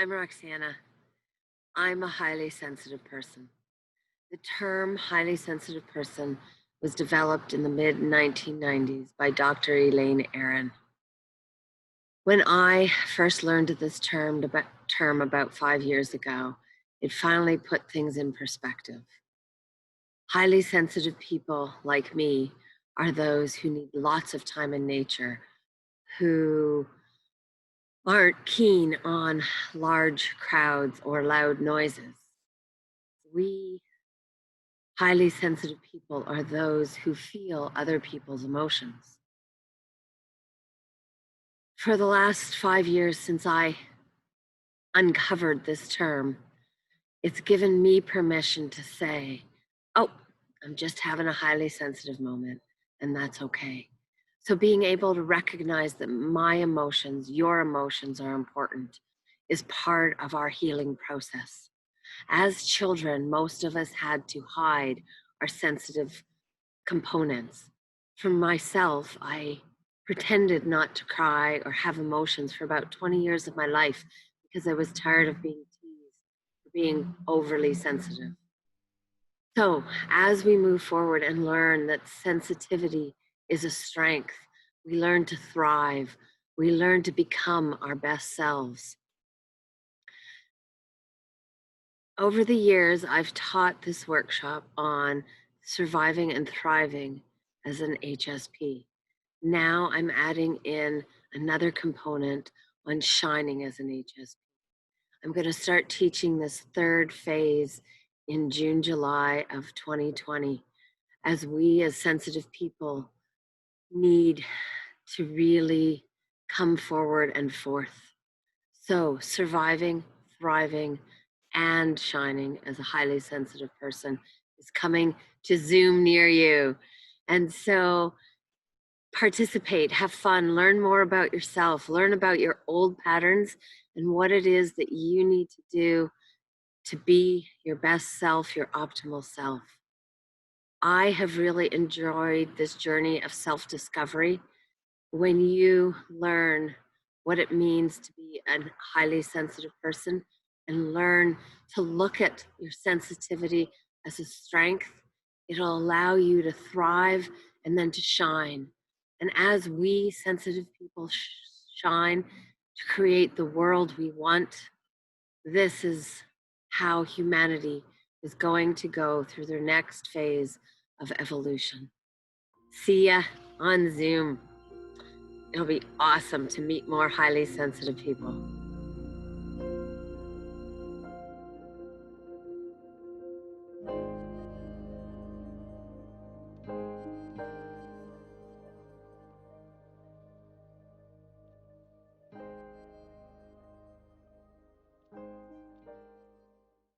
I'm Roxana. I'm a highly sensitive person. The term highly sensitive person was developed in the mid 1990s by Dr. Elaine Aron. When I first learned this term about 5 years ago, it finally put things in perspective. Highly sensitive people like me are those who need lots of time in nature, who aren't keen on large crowds or loud noises. We highly sensitive people are those who feel other people's emotions. For the last 5 years since I uncovered this term, it's given me permission to say, oh, I'm just having a highly sensitive moment, and that's okay. So being able to recognize that my emotions, your emotions are important is part of our healing process. As children, most of us had to hide our sensitive components. For myself, I pretended not to cry or have emotions for about 20 years of my life because I was tired of being teased for being overly sensitive. So, as we move forward and learn that sensitivity is a strength, we learn to thrive, we learn to become our best selves. Over the years, I've taught this workshop on surviving and thriving as an HSP. Now I'm adding in another component on shining as an HSP. I'm going to start teaching this third phase in June, July of 2020, as we as sensitive people need to really come forward and forth. So surviving, thriving, and shining as a highly sensitive person is coming to Zoom near you. And so participate, have fun, learn more about yourself, learn about your old patterns and what it is that you need to do to be your best self, your optimal self. I have really enjoyed this journey of self-discovery. When you learn what it means to be a highly sensitive person and learn to look at your sensitivity as a strength, it'll allow you to thrive and then to shine. And as we sensitive people shine to create the world we want, this is how humanity is going to go through their next phase of evolution. See ya on Zoom. It'll be awesome to meet more highly sensitive people.